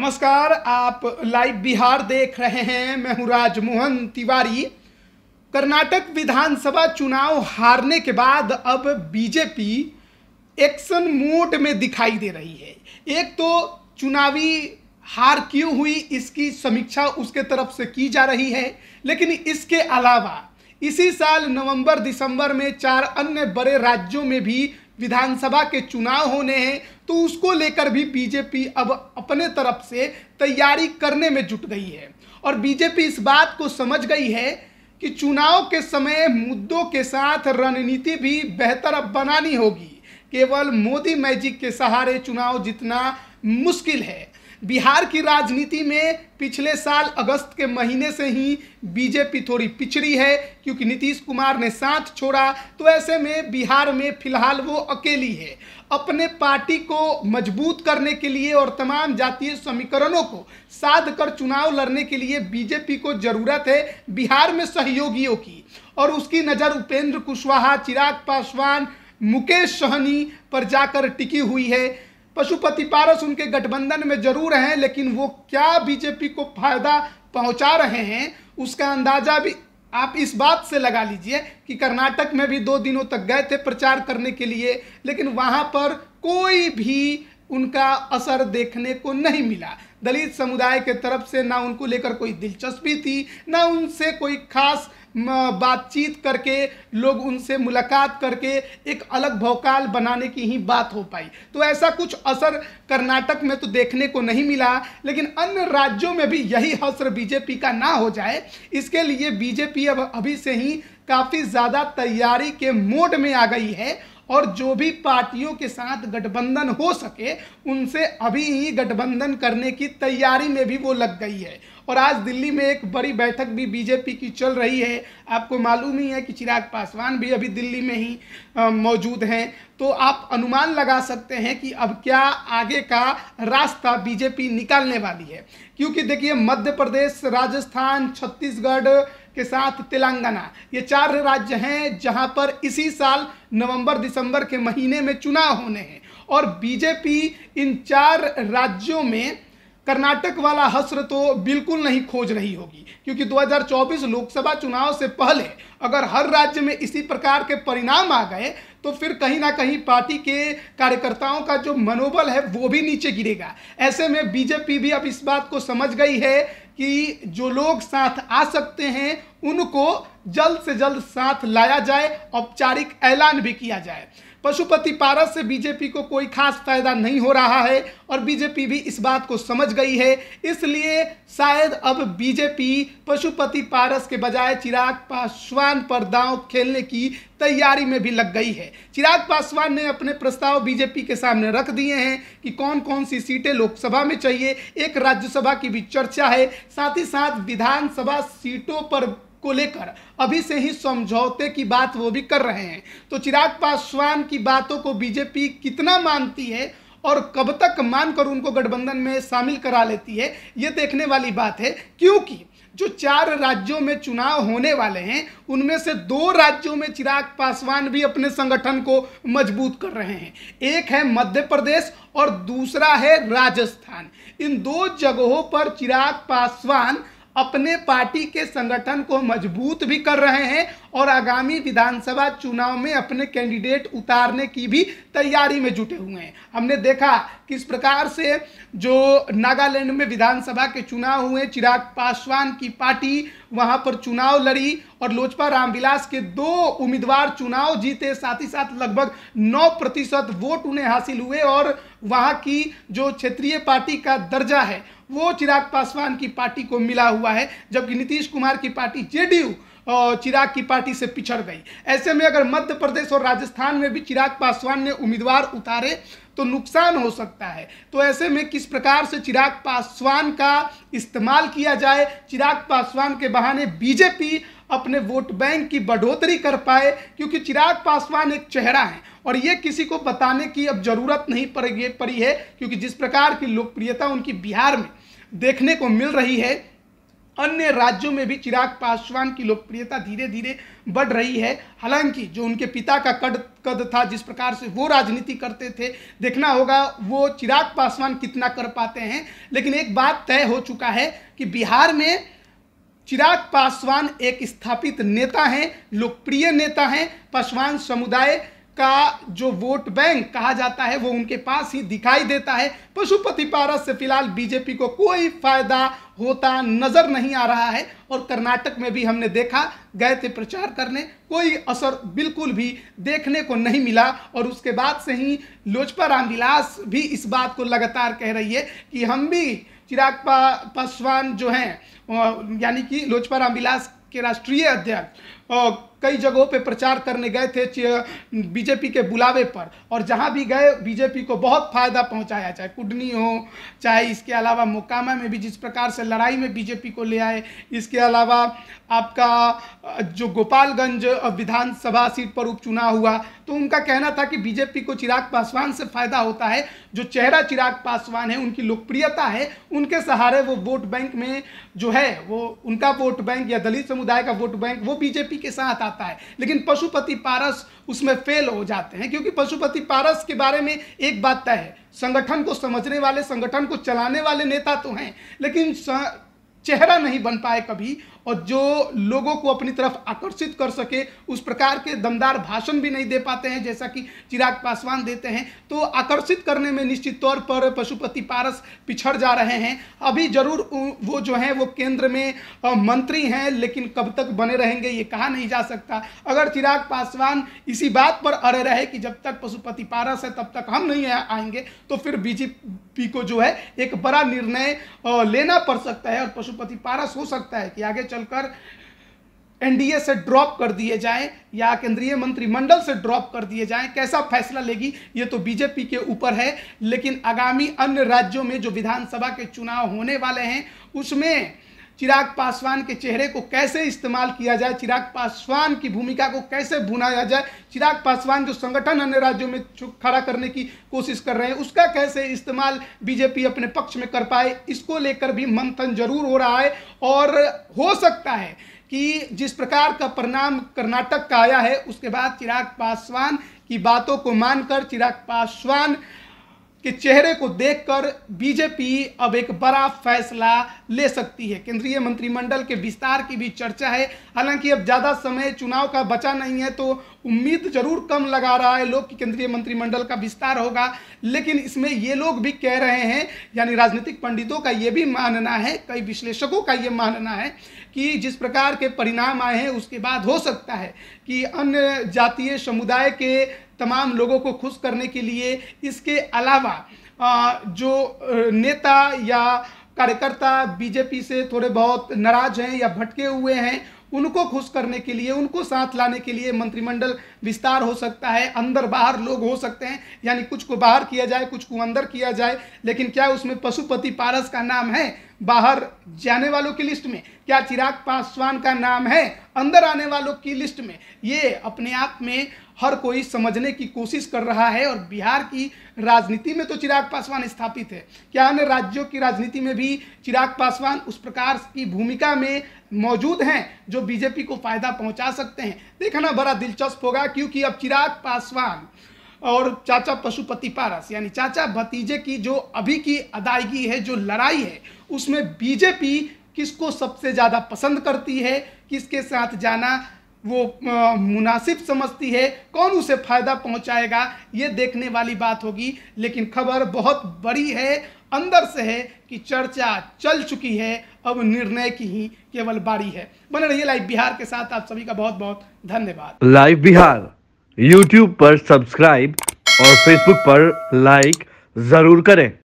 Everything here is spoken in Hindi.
नमस्कार, आप लाइव बिहार देख रहे हैं। मैं हूं राजमोहन तिवारी। कर्नाटक विधानसभा चुनाव हारने के बाद अब बीजेपी एक्शन मोड में दिखाई दे रही है। एक तो चुनावी हार क्यों हुई इसकी समीक्षा उसके तरफ से की जा रही है, लेकिन इसके अलावा इसी साल नवंबर दिसंबर में 4 अन्य बड़े राज्यों में भी विधानसभा के चुनाव होने हैं, तो उसको लेकर भी बीजेपी अब अपने तरफ से तैयारी करने में जुट गई है। और बीजेपी इस बात को समझ गई है कि चुनाव के समय मुद्दों के साथ रणनीति भी बेहतर अब बनानी होगी। केवल मोदी मैजिक के सहारे चुनाव जीतना मुश्किल है। बिहार की राजनीति में पिछले साल अगस्त के महीने से ही बीजेपी थोड़ी पिछड़ी है, क्योंकि नीतीश कुमार ने साथ छोड़ा। तो ऐसे में बिहार में फिलहाल वो अकेली है। अपने पार्टी को मजबूत करने के लिए और तमाम जातीय समीकरणों को साध कर चुनाव लड़ने के लिए बीजेपी को जरूरत है बिहार में सहयोगियों की। और उसकी नज़र उपेंद्र कुशवाहा, चिराग पासवान, मुकेश सहनी पर जाकर टिकी हुई है। पशुपति पारस उनके गठबंधन में जरूर हैं, लेकिन वो क्या बीजेपी को फायदा पहुंचा रहे हैं उसका अंदाजा भी आप इस बात से लगा लीजिए कि कर्नाटक में भी 2 दिनों तक गए थे प्रचार करने के लिए, लेकिन वहां पर कोई भी उनका असर देखने को नहीं मिला। दलित समुदाय के तरफ से ना उनको लेकर कोई दिलचस्पी थी, ना उनसे कोई खास बातचीत करके लोग उनसे मुलाकात करके एक अलग भौकाल बनाने की ही बात हो पाई। तो ऐसा कुछ असर कर्नाटक में तो देखने को नहीं मिला, लेकिन अन्य राज्यों में भी यही हसर बीजेपी का ना हो जाए, इसके लिए बीजेपी अब अभी से ही काफ़ी ज़्यादा तैयारी के मोड में आ गई है। और जो भी पार्टियों के साथ गठबंधन हो सके उनसे अभी ही गठबंधन करने की तैयारी में भी वो लग गई है। और आज दिल्ली में एक बड़ी बैठक भी बीजेपी की चल रही है। आपको मालूम ही है कि चिराग पासवान भी अभी दिल्ली में ही मौजूद हैं। तो आप अनुमान लगा सकते हैं कि अब क्या आगे का रास्ता बीजेपी निकालने वाली है, क्योंकि देखिए मध्य प्रदेश, राजस्थान, छत्तीसगढ़ के साथ तेलंगाना, ये 4 राज्य हैं जहां पर इसी साल नवंबर दिसंबर के महीने में चुनाव होने हैं। और बीजेपी इन 4 राज्यों में कर्नाटक वाला हस्र तो बिल्कुल नहीं खोज रही होगी, क्योंकि 2024 लोकसभा चुनाव से पहले अगर हर राज्य में इसी प्रकार के परिणाम आ गए तो फिर कहीं ना कहीं पार्टी के कार्यकर्ताओं का जो मनोबल है वो भी नीचे गिरेगा। ऐसे में बीजेपी भी अब इस बात को समझ गई है कि जो लोग साथ आ सकते हैं उनको जल्द से जल्द साथ लाया जाए, औपचारिक ऐलान भी किया जाए। पशुपति पारस से बीजेपी को कोई खास फायदा नहीं हो रहा है और बीजेपी भी इस बात को समझ गई है। इसलिए शायद अब बीजेपी पशुपति पारस के बजाय चिराग पासवान पर दांव खेलने की तैयारी में भी लग गई है। चिराग पासवान ने अपने प्रस्ताव बीजेपी के सामने रख दिए हैं कि कौन कौन सी सीटें लोकसभा में चाहिए। एक राज्यसभा की भी चर्चा है, साथ ही साथ विधानसभा सीटों पर को लेकर अभी से ही समझौते की बात वो भी कर रहे हैं। तो चिराग पासवान की बातों को बीजेपी कितना मानती है और कब तक मानकर उनको गठबंधन में शामिल करा लेती है, ये देखने वाली बात है। क्योंकि जो 4 राज्यों में चुनाव होने वाले हैं उनमें से 2 राज्यों में चिराग पासवान भी अपने संगठन को मजबूत कर रहे हैं। एक है मध्य प्रदेश और दूसरा है राजस्थान। इन 2 जगहों पर चिराग पासवान अपने पार्टी के संगठन को मजबूत भी कर रहे हैं और आगामी विधानसभा चुनाव में अपने कैंडिडेट उतारने की भी तैयारी में जुटे हुए हैं। हमने देखा किस प्रकार से जो नागालैंड में विधानसभा के चुनाव हुए, चिराग पासवान की पार्टी वहां पर चुनाव लड़ी और लोजपा रामविलास के 2 उम्मीदवार चुनाव जीते, साथ ही साथ लगभग 9% वोट उन्हें हासिल हुए और वहां की जो क्षेत्रीय पार्टी का दर्जा है वो चिराग पासवान की पार्टी को मिला हुआ है, जबकि नीतीश कुमार की पार्टी जेडीयू और चिराग की पार्टी से पिछड़ गई। ऐसे में अगर मध्य प्रदेश और राजस्थान में भी चिराग पासवान ने उम्मीदवार उतारे तो नुकसान हो सकता है। तो ऐसे में किस प्रकार से चिराग पासवान का इस्तेमाल किया जाए, चिराग पासवान के बहाने बीजेपी अपने वोट बैंक की बढ़ोतरी कर पाए, क्योंकि चिराग पासवान एक चेहरा है और ये किसी को बताने की अब जरूरत नहीं पड़ी है, क्योंकि जिस प्रकार की लोकप्रियता उनकी बिहार में देखने को मिल रही है अन्य राज्यों में भी चिराग पासवान की लोकप्रियता धीरे धीरे बढ़ रही है। हालांकि जो उनके पिता का कद था, जिस प्रकार से वो राजनीति करते थे, देखना होगा वो चिराग पासवान कितना कर पाते हैं। लेकिन एक बात तय हो चुका है कि बिहार में चिराग पासवान एक स्थापित नेता हैं, लोकप्रिय नेता हैं। पासवान समुदाय का जो वोट बैंक कहा जाता है वो उनके पास ही दिखाई देता है। पशुपति पारस से फिलहाल बीजेपी को कोई फायदा होता नजर नहीं आ रहा है। और कर्नाटक में भी हमने देखा, गए थे प्रचार करने, कोई असर बिल्कुल भी देखने को नहीं मिला। और उसके बाद से ही लोजपा रामविलास भी इस बात को लगातार कह रही है कि हम भी चिराग पासवान जो हैं, यानी कि लोजपा रामविलास के राष्ट्रीय अध्यक्ष कई जगहों पे प्रचार करने गए थे बीजेपी के बुलावे पर, और जहां भी गए बीजेपी को बहुत फायदा पहुंचाया, चाहे कुडनी हो, चाहे इसके अलावा मोकामा में भी जिस प्रकार से लड़ाई में बीजेपी को ले आए, इसके अलावा आपका जो गोपालगंज विधानसभा सीट पर उपचुनाव हुआ तो उनका कहना था कि बीजेपी को चिराग पासवान से फायदा होता है। जो चेहरा चिराग पासवान है, उनकी लोकप्रियता है, उनके सहारे वो वोट बैंक में जो है वो उनका वोट बैंक या दलित समुदाय का वोट बैंक वो बीजेपी के साथ आता है। लेकिन पशुपति पारस उसमें फेल हो जाते हैं, क्योंकि पशुपति पारस के बारे में एक बात तय है, संगठन को समझने वाले, संगठन को चलाने वाले नेता तो हैं, लेकिन चेहरा नहीं बन पाए कभी, और जो लोगों को अपनी तरफ आकर्षित कर सके उस प्रकार के दमदार भाषण भी नहीं दे पाते हैं जैसा कि चिराग पासवान देते हैं। तो आकर्षित करने में निश्चित तौर पर पशुपति पारस पिछड़ जा रहे हैं। अभी जरूर वो जो हैं वो केंद्र में मंत्री हैं, लेकिन कब तक बने रहेंगे ये कहा नहीं जा सकता। अगर चिराग पासवान इसी बात पर अड़े रहे कि जब तक पशुपति पारस है तब तक हम नहीं आएंगे, तो फिर बीजेपी को जो है एक बड़ा निर्णय लेना पड़ सकता है, और पशुपति पारस हो सकता है कि आगे चलकर एनडीए से ड्रॉप कर दिए जाएं या केंद्रीय मंत्रिमंडल से ड्रॉप कर दिए जाएं। कैसा फैसला लेगी ये तो बीजेपी के ऊपर है, लेकिन आगामी अन्य राज्यों में जो विधानसभा के चुनाव होने वाले हैं उसमें चिराग पासवान के चेहरे को कैसे इस्तेमाल किया जाए, चिराग पासवान की भूमिका को कैसे भुनाया जाए, चिराग पासवान जो संगठन अन्य राज्यों में खड़ा करने की कोशिश कर रहे हैं उसका कैसे इस्तेमाल बीजेपी अपने पक्ष में कर पाए, इसको लेकर भी मंथन जरूर हो रहा है। और हो सकता है कि जिस प्रकार का परिणाम कर्नाटक का आया है उसके बाद चिराग पासवान की बातों को मानकर, चिराग पासवान के चेहरे को देखकर बीजेपी अब एक बड़ा फैसला ले सकती है। केंद्रीय मंत्रिमंडल के विस्तार की भी चर्चा है। हालांकि अब ज़्यादा समय चुनाव का बचा नहीं है, तो उम्मीद जरूर कम लगा रहा है लोग कि केंद्रीय मंत्रिमंडल का विस्तार होगा। लेकिन इसमें ये लोग भी कह रहे हैं, यानी राजनीतिक पंडितों का ये भी मानना है, कई विश्लेषकों का ये मानना है कि जिस प्रकार के परिणाम आए हैं उसके बाद हो सकता है कि अन्य जातीय समुदाय के तमाम लोगों को खुश करने के लिए, इसके अलावा जो नेता या कार्यकर्ता बीजेपी से थोड़े बहुत नाराज हैं या भटके हुए हैं, उनको खुश करने के लिए, उनको साथ लाने के लिए मंत्रिमंडल विस्तार हो सकता है। अंदर बाहर लोग हो सकते हैं, यानी कुछ को बाहर किया जाए, कुछ को अंदर किया जाए। लेकिन क्या उसमें पशुपति पारस का नाम है बाहर जाने वालों की लिस्ट में? क्या चिराग पासवान का नाम है अंदर आने वालों की लिस्ट में? ये अपने आप में हर कोई समझने की कोशिश कर रहा है। और बिहार की राजनीति में तो चिराग पासवान स्थापित है, क्या अन्य राज्यों की राजनीति में भी चिराग पासवान उस प्रकार की भूमिका में मौजूद हैं जो बीजेपी को फायदा पहुंचा सकते हैं? देखना बड़ा दिलचस्प होगा, क्योंकि अब चिराग पासवान और चाचा पशुपति पारस, यानी चाचा भतीजे की जो अभी की अदायगी है, जो लड़ाई है, उसमें बीजेपी किसको सबसे ज़्यादा पसंद करती है, किसके साथ जाना वो मुनासिब समझती है, कौन उसे फायदा पहुंचाएगा, ये देखने वाली बात होगी। लेकिन खबर बहुत बड़ी है, अंदर से है कि चर्चा चल चुकी है, अब निर्णय की ही केवल बारी है। बने रहिए लाइव बिहार के साथ। आप सभी का बहुत बहुत धन्यवाद। लाइव बिहार YouTube पर सब्सक्राइब और Facebook पर लाइक जरूर करें।